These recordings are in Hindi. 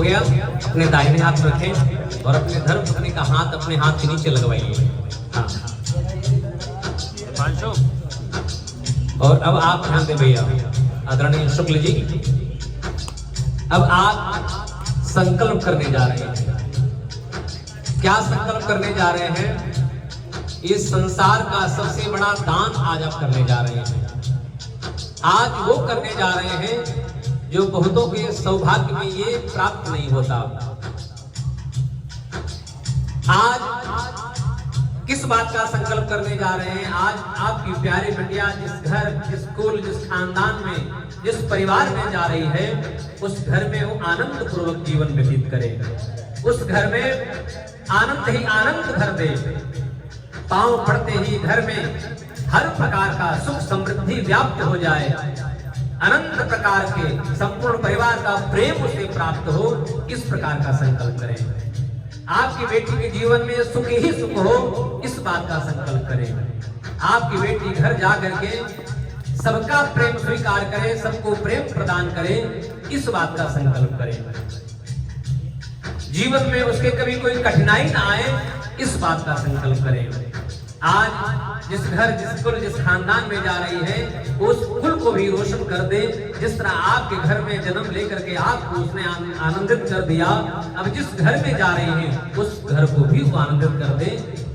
हो गया। अपने दाहिने हाथ रखें और अपने धर्म पत्नी का हाथ अपने हाथ के नीचे लगवाइए। हाँ। और अब आप ध्यान दें भैया, आदरणीय शुक्ल जी, अब आप संकल्प करने जा रहे हैं। क्या संकल्प करने जा रहे हैं? इस संसार का सबसे बड़ा दान आज आप करने जा रहे हैं। आज वो करने जा रहे हैं जो बहुतों के सौभाग्य में ये प्राप्त नहीं होता। आज किस बात का संकल्प करने जा रहे हैं? आज आपकी प्यारी बिटिया जिस घर, जिस कुल, जिस खानदान में, जिस परिवार में जा रही है, उस घर में वो आनंद पूर्वक जीवन व्यतीत करे। उस घर में आनंद ही आनंद भर दे। पांव पड़ते ही घर में हर प्रकार का सुख समृद्धि व्याप्त हो जाए। अनंत प्रकार के संपूर्ण परिवार का प्रेम उसे प्राप्त हो, इस प्रकार का संकल्प करें। आपकी बेटी के जीवन में सुख ही सुख हो, इस बात का संकल्प करें। आपकी बेटी घर जा करके सबका प्रेम स्वीकार करे, सबको प्रेम प्रदान करे, इस बात का संकल्प करें। जीवन में उसके कभी कोई कठिनाई ना आए, इस बात का संकल्प करें। आज जिस घर, जिस कुल, जिस खानदान में जा रही है, उस कुल को भी रोशन कर दे। जिस तरह आपके घर में जन्म लेकर के आपको उसने आनंदित कर दिया, अब जिस घर में जा रही है उस घर को भी वो आनंदित कर दे,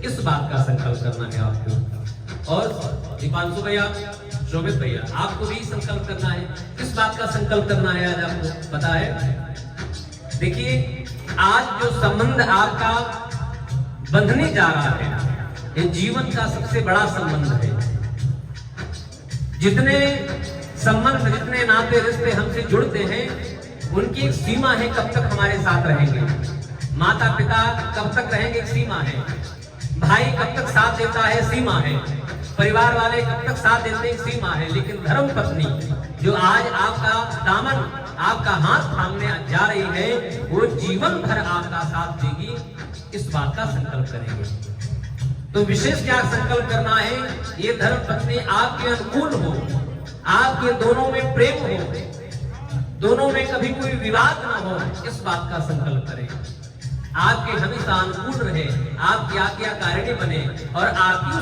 इस बात का संकल्प करना है आपको। और दीपांशु भैया, शोभित भैया, आपको भी संकल्प करना है। किस बात का संकल्प करना है आज आपको पता है? देखिए, आज जो संबंध आपका बंधने जा रहा है, ये जीवन का सबसे बड़ा संबंध है। जितने संबंध, जितने नाते रिश्ते हमसे जुड़ते हैं, उनकी एक सीमा है, कब तक हमारे साथ रहेंगे। माता पिता कब तक रहेंगे, एक सीमा है। भाई कब तक साथ देता है, सीमा है। परिवार वाले कब तक साथ देते हैं, एक सीमा है। लेकिन धर्म पत्नी जो आज आपका दामन, आपका हाथ थामने जा रही है, वो जीवन भर आपका साथ देगी, इस बात का संकल्प करेंगे। तो विशेष क्या संकल्प करना है? ये धर्म पत्नी आपके अनुकूल हो, आपके दोनों में प्रेम हो, दोनों में कभी कोई विवाद ना हो, इस बात का संकल्प करें। आपके हमेशा अनुकूल रहे, आपकी आज्ञाकारिणी बने और आप भी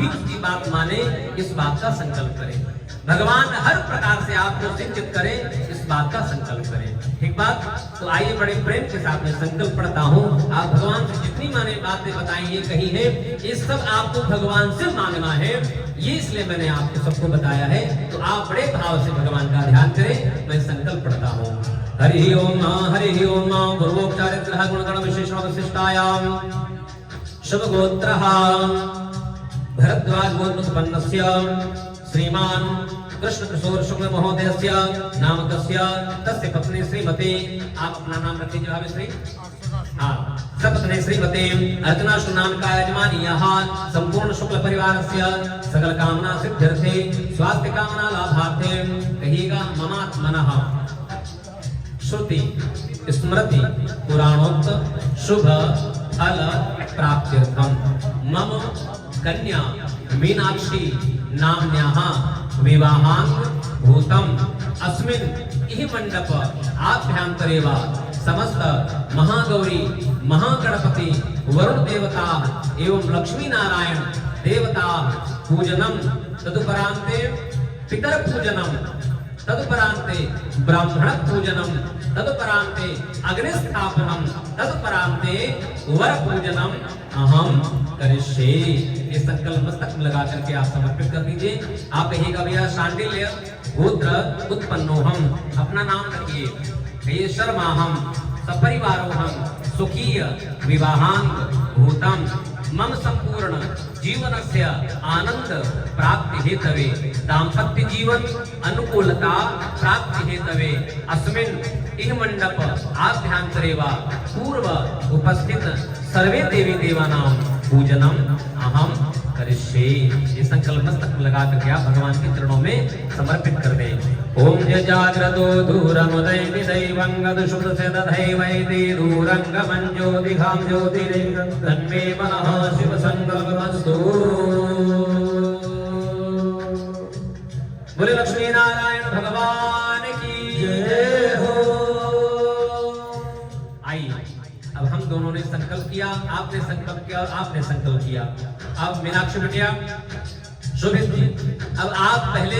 उसकी बात माने, इस बात का संकल्प करें। भगवान हर प्रकार से आपको सिंचित करें, इस बात का संकल्प करें। ठीक बात? तो आइए बड़े प्रेम के साथ में संकल्प पढ़ता हूँ। आप भगवान से जितनी माने बातें बताएंगे कही है, ये सब आपको भगवान से मांगना है। ये इसलिए मैंने आपको सबको बताया है। तो आप बड़े भाव से भगवान का ध्यान करें। मैं संकल्प पढ़ता हूँ। हरि ओम हरि ओम पूर्वोपचारित्र गुणगण विशेषण शुभ गोत्र भरद्वाज गोत्रोत्पन्नस्य श्रीमान कृष्ण किशोर शुक्ल महोदयस्य नाम तस्य पत्नी श्रीमती, आप अपना नाम रख लीजिए भाभी श्री। हाँ, सपत्नी श्रीमती अर्चना नाम का यजमानीयः संपूर्ण शुक्ल परिवारस्य सकल कामना सिद्ध्यर्थे स्वास्थ्य कामना लाभार्थे कहिएगा ममात्मनः श्रुति स्मृति पुराणोक्त शुभ फल प्राप्त्यर्थम मम कन्या मीनाक्षी नाम्न्याः विवाहांग भूतम अस्मिन् इह मंडप आभ्यंतरे वा समस्त महागौरी महागणपति वरुण देवता एवं लक्ष्मी नारायण देवता पूजनम तदुपरांते पितर पूजनम तदुपरांते ब्राह्मण पूजनम तदुपरांते अग्निस्थापनम तदुपरांते वर पूजनम अहम करिष्ये। ये संकल्प मस्तक में लगा करके आप समर्पित कर दीजिए। आप कहिएगा भैया शांडिल्य गोत्र उत्पन्नोहम, अपना नाम रखिए। कहिए शर्माहम सपरिवारोहम सुखीय विवाहांग भूतम मम संपूर्ण जीवनस्य आनंद प्राप्ति हेतवे दाम्पत्य जीवन अनुकूलता प्राप्ति हेतवे अस्मिन् इह मंडप आभ्यंतरे वा पूर्व उपस्थित सर्वे देवी देवानां पूजनम अहम करिष्ये। ये संकल्प मस्तक में लगा करके आप भगवान के चरणों में समर्पित कर दें। ओम जाग्रतो दूरमुदैति दैवंगद शुद्ध से दधैवैति दूरंगमं ज्योतिघां ज्योतिरेकं तन्मे मनः शिव संकल्पमस्तु। बोले लक्ष्मी नारायण भगवान की जय हो। आइए, अब हम दोनों ने संकल्प किया, आपने संकल्प किया और आपने संकल्प किया। अब मीनाक्षी बिटिया, शोभित जी, अब आप पहले,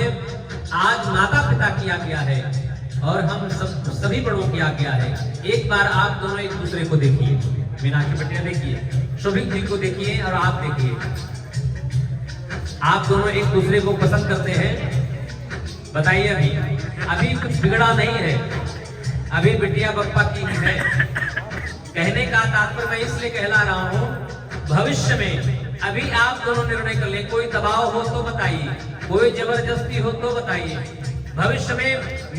आज माता पिता की आज्ञा है और हम सभी बड़ों की आज्ञा है। एक बार आप दोनों एक दूसरे को देखिए। मीनाक्षी बिटिया देखिए, शोभित जी को देखिए और आप देखिए। आप दोनों एक दूसरे को पसंद करते हैं? बताइए। अभी कुछ बिगड़ा नहीं है, अभी बिटिया बप्पा की ही है। कहने का तात्पर्य मैं इसलिए कहला रहा हूं, भविष्य में अभी आप दोनों निर्णय कर ले। कोई दबाव हो तो बताइए, कोई जबरदस्ती हो तो बताइए। भविष्य में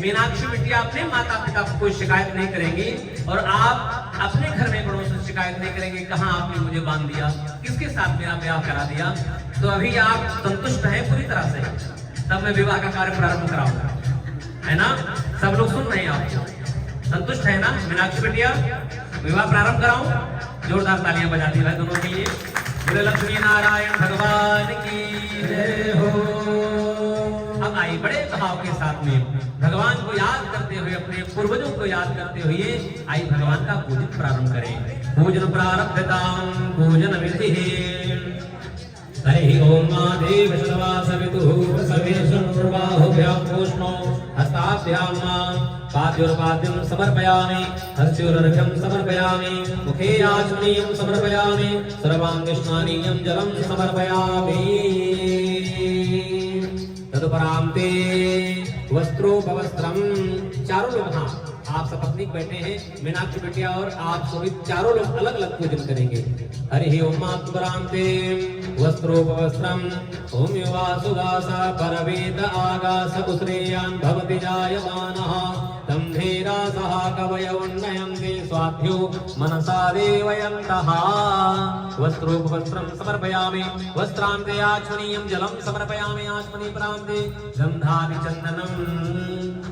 मीनाक्षी बिटिया अपने माता पिता को कोई शिकायत नहीं करेंगी और आप अपने घर में बड़ों से शिकायत नहीं करेंगे, कहां आपने मुझे बांध दिया, किसके साथ मेरा ब्याह करा दिया। तो अभी आप संतुष्ट हैं पूरी तरह से, तब मैं विवाह का कार्य प्रारंभ कराऊंगा, है ना? सब लोग सुन रहे हैं, आप संतुष्ट है ना? मीनाक्षी बिटिया, विवाह प्रारंभ कराऊं? जोरदार तालियां बजाती है दोनों के लिए। बोले लक्ष्मी नारायण भगवान की जय हो। अब आइए बड़े भाव के साथ में भगवान को याद करते हुए, अपने पूर्वजों को याद करते हुए आइए भगवान का पूजन प्रारंभ करें। पूजन प्रारब्धतां पूजन विधि। हरि ओम देव सर्वा सवितुः सर्वेषुर्बाहुभ्यां पूष्णो हस्ताभ्यां पाद्योर्पाद्यं समर्पयामि, हस्योरर्घ्यं समर्पयामि, मुखे आचमनीयं समर्पयामि, सर्वाङ्गस्नानीयं जलं समर्पयामि। तदुपरांते वस्त्रोपवस्त्रम। चारों लोग, हाँ आप सपत्नीक बैठे हैं, मीनाक्षी बिटिया और आप सभी चारों लोग अलग अलग पूजन करेंगे। हरि ओम तदुपरांते वस्त्रोपवस्त्रम। ओम युवासुदासा परवेद आगास उश्रेयान् भवति जायमानः तं धीरासः कवयो उन्नयन्ति स्वाध्यो मनसा देवयन्तः। वस्त्रोपवस्त्रं समर्पयामि, वस्त्रान्ते आचमनीयं जलं समर्पयामि, आचमनी प्रान्ते गन्धादि चन्दनम्।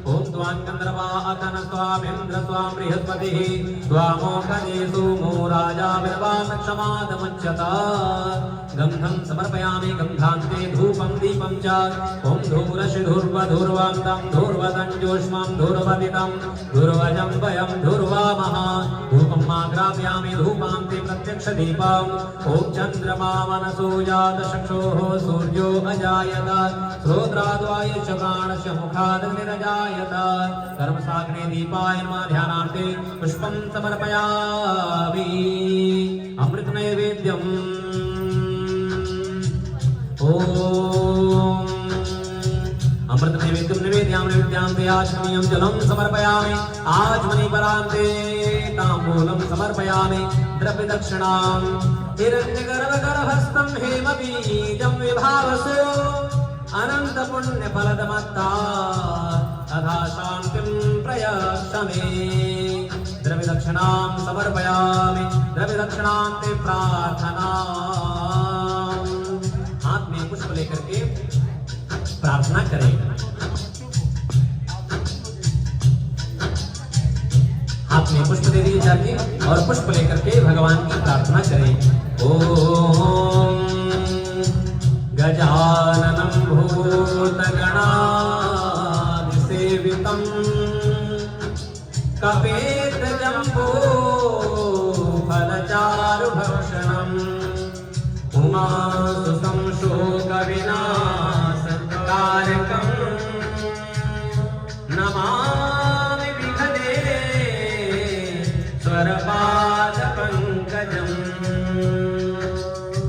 ओम त्वां गन्धर्वा अतन स्वामिन्द्र स्वां बृहस्पतिः स्वामोकदेशो मो राजा विद्वान् क्षमादमुच्यत। गन्धं समर्पयामि, गन्धान्ते धूपं दीपं च। ओम धूर्वशुर्वधूर्वान्तं धूर्वदञ्जोष्मं धूर्वदितं धूर्वजं वयं धूर्वामः। धूपम् आग्रापयामि, धूपान्ते प्रत्यक्षदीपम्। ओम चन्द्रमा मनसो जात चक्षुः सूर्यो अजायत श्रोत्राद्वायुश्च प्राणश्च मुखादग्निरजायत। कर्मसाग्ने दीपाय नमः। ध्यानार्थे पुष्पं समर्पयामि। अमृत नैवेद्यम्। ओम अमृत नैवेद्यं निवेदयामि, नैवेद्यान्ते आचमनीयं जलं समर्पयामि, आचमनी परान्ते ताम्बूलं समर्पयामि। द्रव्यदक्षिणां हिरण्यगर्भगर्भस्थं हेमबीजं विभावसो अनंत पुण्य फलदमत्ता तथा शांतिं प्रयच्छ मे। द्रव्यदक्षिणां समर्पयामि, द्रव्यदक्षिणान्ते प्रार्थना। हाथ में पुष्प लेकर के प्रार्थना करें। हाथ में पुष्प दे दिए जाके और पुष्प लेकर के भगवान की प्रार्थना करें। ओम गजाननं भूतगणाधिसेवितं कपेतजम्बो फलचारुभक्षणम् उमासुतं शोकविनाशकारकम् नमामि विघ्नेश्वरपादपङ्कजम्।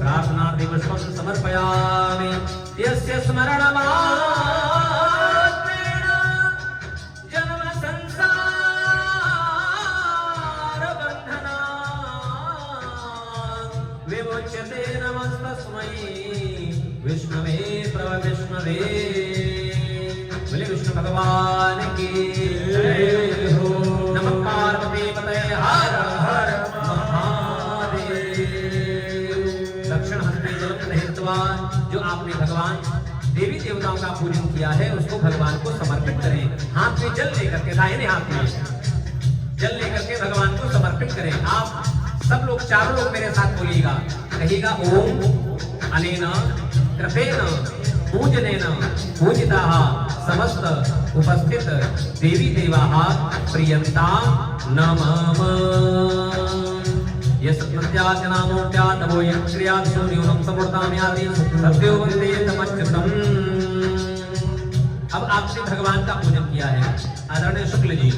प्रार्थनार्थी पुष्पं समर्पयामि। यस्य स्मरणमात्रेण जन्म संसार बन्धनात् विमुच्यते। नमस्तस्मै विष्णवे प्रविष्णवे। बोले विष्णु भगवान की जय हो। नमः पार्वती पतये हर हर महादेव। दक्षिण हस्ते जलं गृहीत्वा, जो आपने भगवान देवी देवताओं का पूजन किया है उसको भगवान को समर्पित करें। हाथ में जल लेकर के, दाहिने हाथ में जल लेकर के भगवान को समर्पित करें। आप सब लोग, चारों लोग मेरे साथ बोलिएगा, कहिएगा ओम अनेन कृपेन पूजनेन पूजिताः समस्त उपस्थित देवी देवाः प्रियन्तां नमः यस्मत्याज्ञानोऽप्यातवो यत्क्रियात्सु न्यूनं समृताम्यादि सत्यो वन्दे तमच्युतम्। अब आपने भगवान का पूजन किया है आदरणीय शुक्ल जी,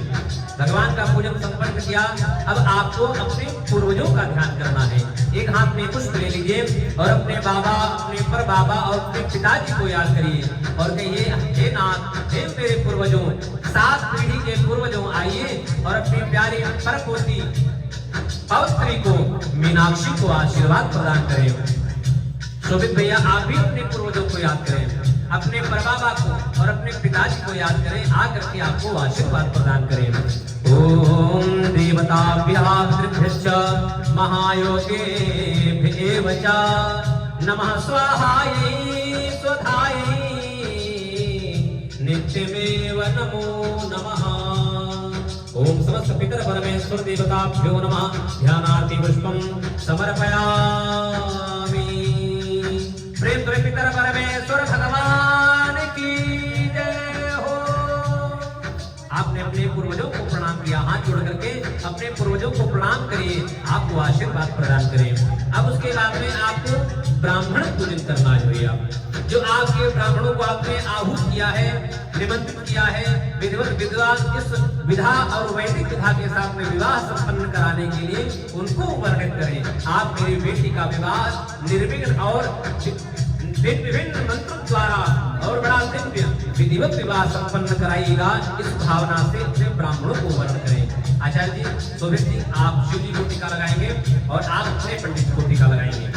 भगवान का पूजन संपन्न किया। अब आपको अपने पूर्वजों का ध्यान करना है। एक हाथ में पुष्प ले लीजिए और अपने बाबा, अपने पर बाबा और अपने पिताजी को याद करिए और कहिए, हे नाथ, हे मेरे पूर्वजों, 7 पीढ़ी के पूर्वजों, आइए और अपनी प्यारी परपोती पवित्री को, मीनाक्षी को आशीर्वाद प्रदान करें। शोभित भैया, आप भी अपने पूर्वजों को याद करें, अपने परबाबा को और अपने पिताजी को याद करें, आकर के आपको आशीर्वाद प्रदान करें। ओम देवताभ्यः पितृभ्यश्च महायोगेभ्येव च नमः स्वाहायै स्वधायै नित्यमेव नमो नमः। ओम समस्त पितर परमेश्वर देवताभ्यो नमः। ध्यानार्ति पुष्पं समर्पयामि। प्रेम से पितर परमेश्वर भगवान की जय हो। आपने अपने पूर्वजों को प्रणाम किया, हाथ जोड़ करके अपने पूर्वजों को प्रणाम करिए, आपको आशीर्वाद प्रदान करें। अब उसके बाद में आपको ब्राह्मण पूजन करना है भैया। जो आपके ब्राह्मणों को आपने आहूत किया है, निमंत्रित किया है, विधिवत विद्वान इस विधा और वैदिक विधा के साथ में विवाह संपन्न कराने के लिए उनको वर्णित करें। आप मेरी बेटी का विवाह निर्विघ्न और विभिन्न मंत्रों द्वारा और बड़ा दिव्य विधिवत विवाह संपन्न कराइएगा, इस भावना से अपने ब्राह्मणों को वर्ण करें। आचार्य जी, शोभित जी, आप शिव जी को टीका लगाएंगे और आप अपने पंडित को टीका लगाएंगे।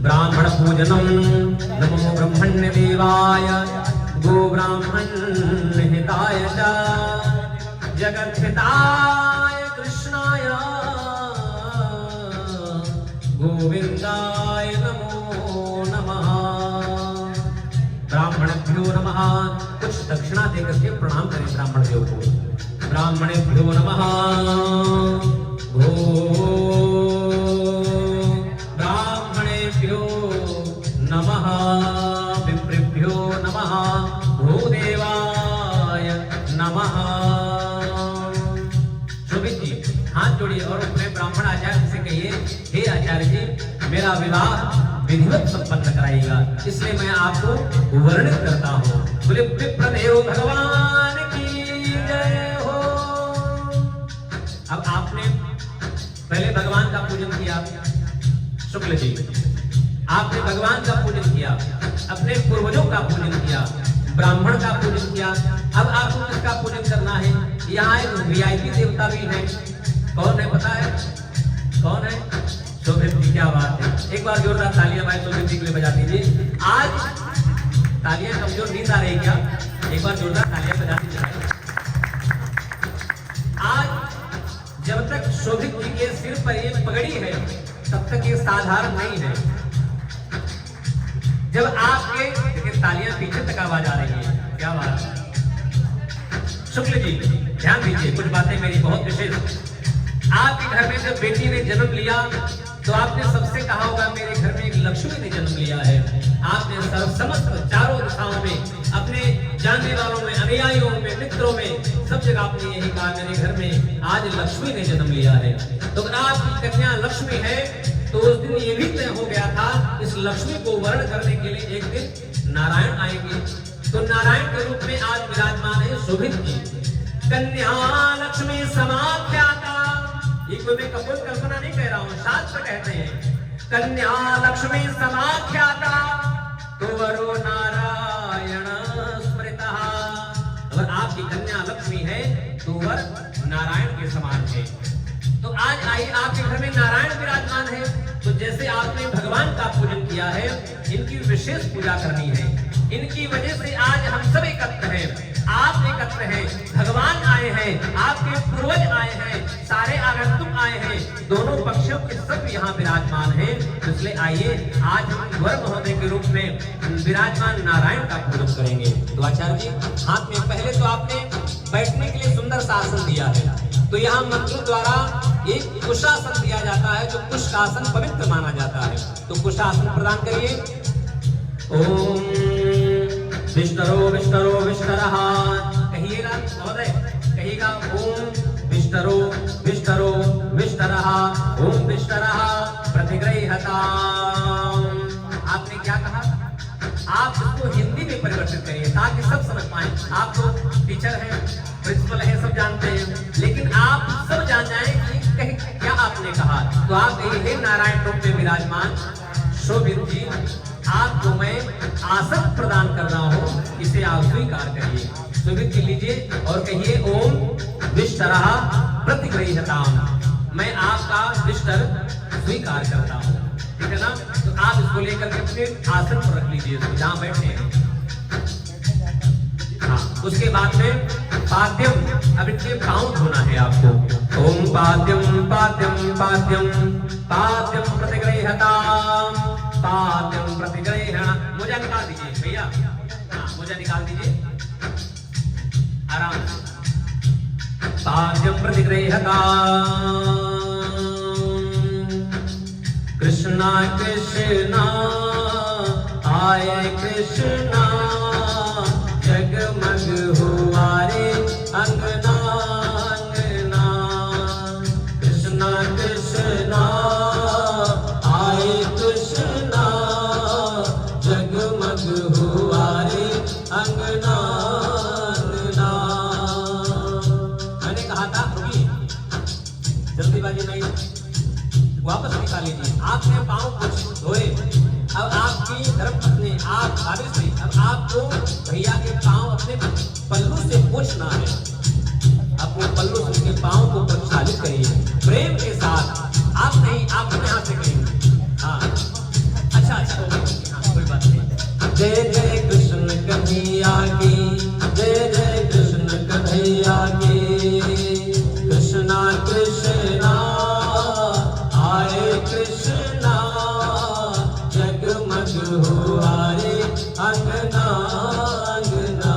ब्राह्मण पूजनम नमो ब्रह्मण्य देवाय गो ब्राह्मण हिताय च जगत हिताय कृष्णाय गोविंदाय नमो नमः। ब्राह्मणभ्यो नमः। कुछ दक्षिणा देकर के प्रणाम करें ब्राह्मण देव को। ब्राह्मणेभ्यो नमः। भो ब्राह्मणेभ्यो नमः। विप्रेभ्यो नमः। भूदेवाय नमः। शोभित जी, हाथ जोड़िए और अपने ब्राह्मण आचार्य से कहिए, हे आचार्य जी, मेरा विवाह विधिवत संपन्न कराइएगा, इसलिए मैं आपको वर्णित करता हूँ। बोले विप्रदेव भगवान की जय हो। अब आपने पहले भगवान का पूजन किया, शुक्ल जी, आपने भगवान का पूजन किया, अपने पूर्वजों का पूजन किया, ब्राह्मण का पूजन किया। अब आपको किसका पूजन करना है? यहाँ एक वीआईपी देवता भी है। कौन है पता है? कौन है? शोभित जी, क्या बात है। एक बार जोरदार तालियां भाई शोभित जी के लिए बजा दीजिए। आज तालियां कमजोर नींद आ रही क्या? एक बार जोरदार तालियां बजा दीजिए। आज जब तक शोभित जी के सिर पर ये पगड़ी है तब तक ये साधारण नहीं है। जब आपके, देखिए तालियां पीछे तक आवाज आ रही है, क्या बात है। शुक्ल जी, ध्यान दीजिए, कुछ बातें मेरी बहुत विशेष। आपके घर में जब बेटी ने जन्म लिया तो आपने सबसे कहा होगा, मेरे घर में एक लक्ष्मी ने जन्म लिया है। आपने समस्त चारों दिशाओं में, अपने जानने वालों में, अनुयायियों में, मित्रों में, सब जगह आपने यही कहा, मेरे घर में आज लक्ष्मी ने जन्म लिया है। तो अगर आपकी कन्या लक्ष्मी है तो उस दिन ये भी तय हो गया था, इस लक्ष्मी को वर्ण करने के लिए एक दिन नारायण आएंगे। तो नारायण के रूप में आज विराजमान है शोभित जी। कन्या लक्ष्मी समाख्याता, ये कोई मैं कपोल कल्पना नहीं कह रहा हूँ, शास्त्र कहते हैं कन्या लक्ष्मी समाख्याता तो वरो नारायण स्मृतः। अगर आपकी कन्या लक्ष्मी है तो वर नारायण के समान है। तो आज आइए, आपके घर में नारायण विराजमान है, तो जैसे आपने भगवान का पूजन किया है, इनकी विशेष पूजा करनी है। इनकी वजह से आज हम सब एकत्र हैं, आप एकत्र हैं, भगवान आए हैं, आपके पूर्वज आए हैं, सारे आगंतुक आए हैं, दोनों पक्षों के सब यहाँ विराजमान हैं। इसलिए आइए आज हम वर महोदय के रूप में विराजमान नारायण का पूजन करेंगे। तो आचार्य जी, हाथ में पहले तो आपने बैठने के लिए सुंदर सा आसन दिया है, तो यहाँ मंत्र द्वारा एक कुशासन दिया जाता है, जो कुशासन पवित्र माना जाता है। तो कुशासन प्रदान करिए। ओम विष्णरो विष्णरो विष्णरः, कहिएगा महोदय, कहिएगा ओम विष्टरो विष्टरो विष्टरः ओम विष्टरः प्रतिगृह्यताम्। आपने क्या कहा? आप इसको हिंदी में परिवर्तित करिए ताकि सब समझ पाए। आप तो टीचर हैं, प्रिंसिपल हैं, सब जानते हैं, लेकिन आप सब जान जाएं कि कहीं क्या आपने कहा। तो आप हे नारायण रूप में विराजमान शोभित जी, आपको मैं आसन प्रदान कर रहा हूं, इसे आप स्वीकार करिए। शोभित जी लीजिए और कहिए ओम विष्टरः प्रतिगृह्यताम्। मैं आपका विष्टर स्वीकार करता हूं, ठीक है ना। तो आप इसको लेकर के अपने आसन पर रख लीजिए, जहां बैठे हैं। हाँ, उसके बाद में पाद्यम, अब इनके पाँव धोना है आपको। ओम पाद्यम पाद्यम पाद्यम पाद्यम प्रतिगृह्यताम् पाद्यम प्रतिगृह्यण। मोजा निकाल दीजिए भैया, हाँ मोजा निकाल दीजिए आराम से। पाद्यम प्रतिगृह्यताम्। कृष्णा कृष्णा आए कृष्णा, जगमग हुआ रे अंगना अंगना। कृष्णा कृष्णा आए कृष्णा, जगमग हुआ रे अंगना अंगना। मैंने कहा था रुकिए, जल्दीबाजी नहीं, वापस निकाल लीजिए। आपने पाँव धोए, अब आपकी धर्मपत्नी आप सावित्री, अब आपको भैया के पाँव अपने पल्लू से पोंछना है। अपने पल्लू से उनके पाँव को प्रक्षालित करिए प्रेम के साथ। आप नहीं, आप अपने हाथ से करेंगे। हाँ अच्छा अच्छा, हाँ कोई बात नहीं। जय जय कृष्ण कन्हैया की, जय जय कृष्ण कन्हैया की। कृष्णा कृष्णा आए कृष्णा, जगमग हुआ रे अंगना अंगना।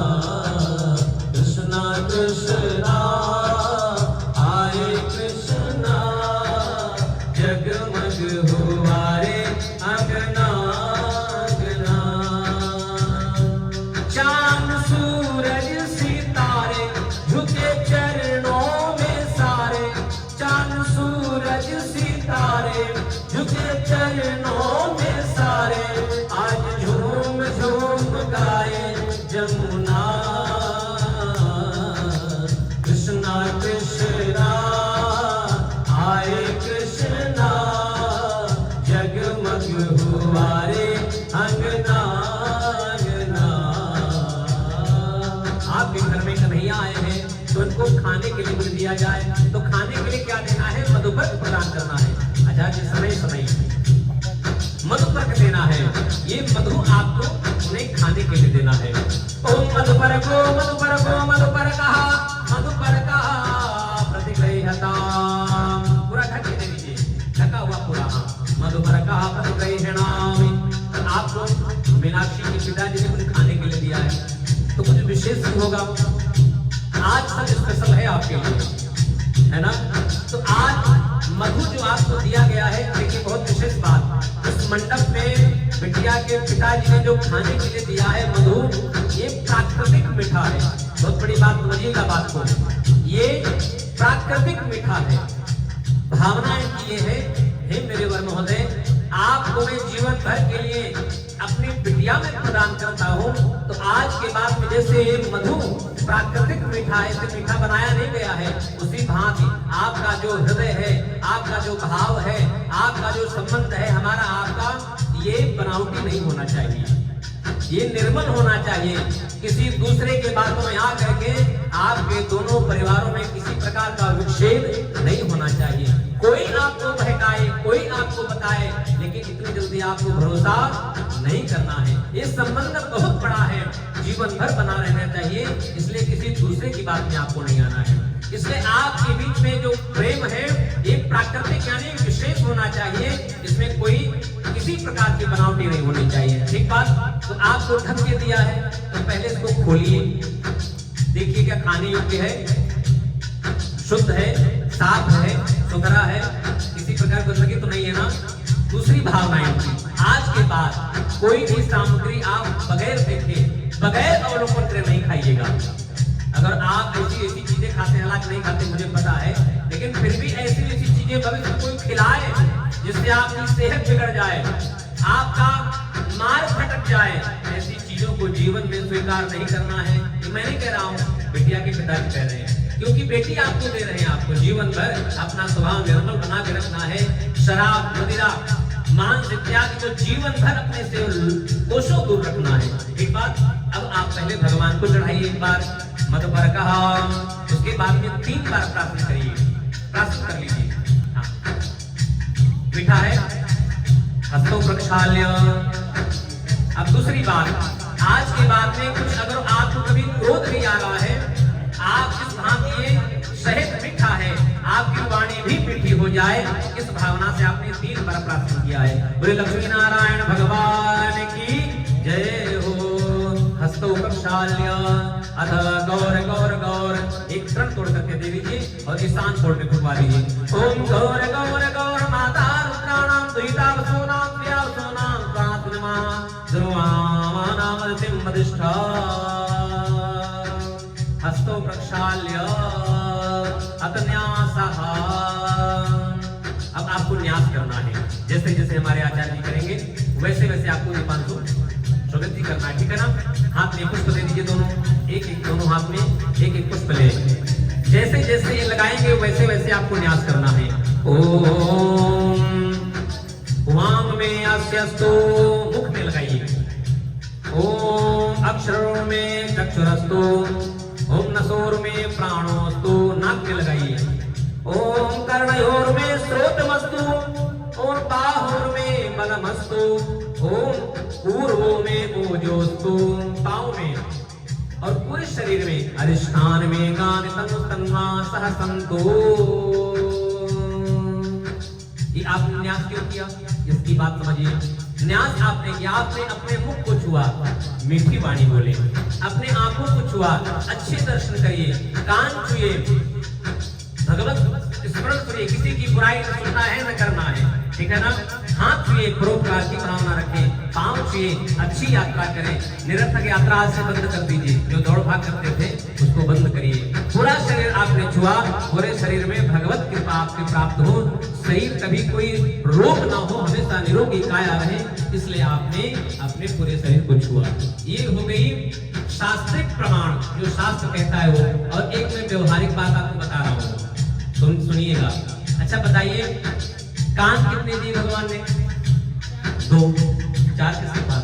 कृष्णा कृष्णा आए कृष्णा, जगमग हुआ रे अंगना अंगना। चांद सूरज सितारे झुके चरणों में सारे, चांद सूरज सितारे झुके चरणों में सारे। आज झूम झूम गाए जमुना। कृष्णा कृष्णा आए कृष्णा, जगमग हुआ रे अंगना अंगना। आपके घर में कन्हैया आए हैं तो उनको खाने के लिए कुछ दिया जाए, तो खाने के लिए क्या देना है? मधुपर्क प्रदान करना है। आचार्य समय समय मधुपर्क देना है। ये मधु आपको उन्हें खाने के लिए देना है। ओम मधुपर्को मधुपर्को मधुपर्कः मधुपर्कः प्रतिगृह्यताम्। पूरा ढक के दे दीजिए, ढका हुआ पूरा। मधुपर्कः प्रतिगृह्णामि। आपको मीनाक्षी के पिताजी ने कुछ खाने के लिए दिया है, तो कुछ विशेष होगा। आज सब स्पेशल है आपके लिए, है ना। तो आज मधु जो आपको दिया गया है, देखिए बहुत विशेष बात, उस मंडप में बिटिया के पिताजी ने जो खाने के लिए दिया है मधु, ये प्राकृतिक मीठा है। बहुत बड़ी बात समझिएगा बात को, ये प्राकृतिक मीठा है। भावना इनकी ये है, हे मेरे वर महोदय, आपको मैं जीवन भर के लिए अपनी बिटिया में प्रदान करता हूँ। तो आज के बाद में जैसे ये मधु प्राकृतिक मीठा है, इसे मीठा बनाया नहीं गया है, उसी भांति आपका जो हृदय है, आपका जो भाव है, आपका जो संबंध है हमारा आपका, ये बनावटी नहीं होना चाहिए, ये निर्मल होना चाहिए। किसी दूसरे के बातों में आकर के आपके दोनों परिवारों में किसी प्रकार का विच्छेद नहीं होना चाहिए। कोई आपको बहकाए, कोई आपको बताए, लेकिन इतनी जल्दी आपको भरोसा नहीं करना है। ये संबंध बहुत बड़ा है, जीवन भर बना रहना चाहिए, इसलिए किसी दूसरे की बात में आपको नहीं आना है। इसलिए आपके बीच में जो प्रेम है ये प्राकृतिक यानी विशेष होना चाहिए, इसमें कोई किसी प्रकार की बनावटी नहीं होनी चाहिए। ठीक बात। तो आपको ढक के दिया है, तो पहले इसको खोलिए, देखिए क्या खाने योग्य है, शुद्ध है, साफ है, सुथरा है, किसी प्रकार की गंदगी तो नहीं है ना। दूसरी भावनाएं, आज के बाद कोई भी सामग्री आप बगैर देखे, बगैर अवलोकन करे नहीं खाइएगा। अगर आप ऐसी ऐसी चीजें खाते हैं, हालांकि नहीं खाते मुझे पता है, लेकिन फिर भी ऐसी ऐसी चीजें भविष्य में कोई खिलाए जिससे आपकी सेहत बिगड़ जाए, आपका मार्ग भटक जाए, ऐसी चीजों को जीवन में स्वीकार नहीं करना है। ये मैं नहीं कह रहा हूँ, बिटिया के पिताजी कह रहे हैं, क्योंकि बेटी आपको दे रहे हैं, आपको जीवन भर अपना स्वभाव निर्मल बना के रखना है। शराब, मदिरा, मांस इत्यादि को जीवन भर अपने से कोसों दूर रखना है। एक बात, अब आप पहले भगवान को चढ़ाइए एक बार मत पर कहा, उसके बाद में 3 बार प्रार्थना करिए, प्रार्थना कर लीजिए। मीठा है, हस्तों प्रक्षाल्य। अब दूसरी बात, आज के बाद में कुछ अगर आपको कभी क्रोध भी आ रहा है, आप जिस भांति शहद मीठा है, आपकी वाणी भी मीठी हो जाए, इस भावना से आपने 3 बार प्रार्थना किया है। बोले लक्ष्मी नारायण भगवान की जय हो। हस्तों प्रक्षाल्य अथ गौर गौर गौर, एक शरण तोड़ करके दे दीजिए और ईशान छोड़ के फुकवा दीजिए। ओम गौर गौर गौर माता रुद्राणाम दुहिता वसुनाम प्रिया वसुनाम प्रातुनमा ध्रुवानाम सिंहदिष्ठा। हस्तों प्रक्षाल्य अथ न्यासः। अब आपको न्यास करना है, जैसे जैसे हमारे आचार्य जी करेंगे वैसे वैसे आपको दीपांशु प्रगति करना है, ठीक है ना। हाथ में पुष्प दे दीजिए, दोनों एक एक, दोनों हाथ में एक एक पुष्प ले। जैसे जैसे ये लगाएंगे वैसे वैसे आपको न्यास करना है। ओम वांग में अस्यस्तु, मुख में लगाइए। ओम अक्षरों में चक्षुरस्तु। ओम नसोर में प्राणोस्तु, नाक में लगाइए। ओम कर्णयोर में श्रोतमस्तु और बाहुर में बलमस्तु। ओम पूर्वों में ओजोस्तु, पाँव में और पूरे शरीर में, अधिष्ठान में गान तन्वा सहसंतो। ये आपने न्यास क्यों किया, इसकी बात समझिए। न्यास आपने किया, आपने अपने मुख को छुआ, मीठी वाणी बोले, अपने आंखों को छुआ, अच्छे दर्शन करिए, कान छुए, भगवत स्मरण करिए, किसी की बुराई न सुनना है न करना है, ठीक है ना। हाथ छुए, परोपकार की भावना रखें, पांव छुए, अच्छी यात्रा करें। निरर्थक यात्रा आज से बंद कर दीजिए, जो दौड़ भाग करते थे उसको बंद करिए। पूरा शरीर आपने छुआ, पूरे शरीर में भगवत कृपा आपके प्राप्त हो, शरीर कभी कोई रोग ना हो, हमेशा निरोगी काया रहे, इसलिए आपने अपने पूरे शरीर को छुआ। ये हो गई शास्त्रिक प्रमाण, जो शास्त्र कहता है वो। और एक मैं व्यवहारिक बात आपको बता रहा हूँ, सुनिएगा। अच्छा बताइए, कान कितने दिए भगवान ने? 2, 4 किसके पास?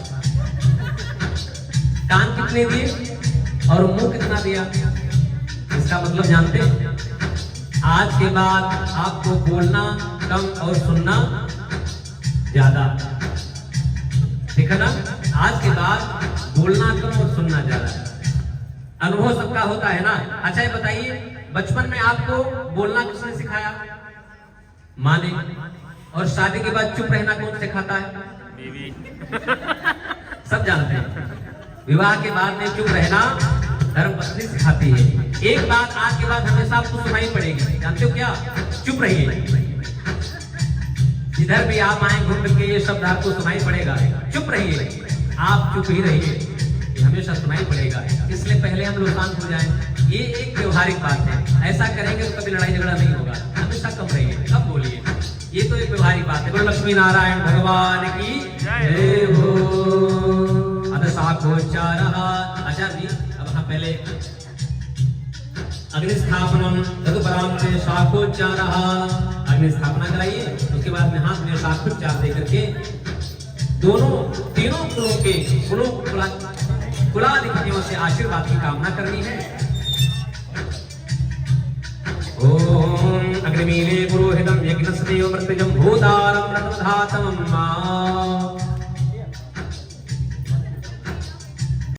कान कितने दिए और मुंह कितना दिया? इसका मतलब जानते हैं? आज के बाद आपको बोलना कम और सुनना ज्यादा, ठीक है ना। आज के बाद बोलना कम और सुनना ज्यादा। अनुभव सबका होता है ना। अच्छा ये बताइए, बचपन में आपको बोलना किसने सिखाया? माँ ने। और शादी के बाद चुप रहना कौन सिखाता है? बीवी। सब जानते हैं। विवाह के बाद में चुप रहना धर्मपत्नी सिखाती है। एक बात आज के बाद हमेशा आपको सुनाई पड़ेगी, जानते हो क्या? चुप रहिए। जिधर भी आप आए घूम फिर के ये शब्द आपको सुनाई पड़ेगा, चुप रहिए। आप चुप ही रहिए, ये हमेशा सुनाई पड़ेगा। इसलिए पहले हम लोग शांत हो जाएं। ये एक व्यवहारिक बात है, ऐसा करेंगे तो कभी लड़ाई झगड़ा नहीं होगा। हमेशा कम रहिए, कब बोलिए, ये तो एक व्यवहारिक बात है। बोलो लक्ष्मी नारायण भगवान की जय हो। शाखोच्चार। आचार्य जी अब हम पहले अग्निस्थापनम तदुपरांत शाखोच्चार, अग्निस्थापना कराइए। उसके बाद में हाथ में शाखोच्चार दे करके दोनों तीनों कुलों कुलाधिपतियों से आशीर्वाद की कामना करनी है। ओम अग्निमीले पुरोहितम यज्ञस्देव मृत्युजं भूतारं रत्नधातमं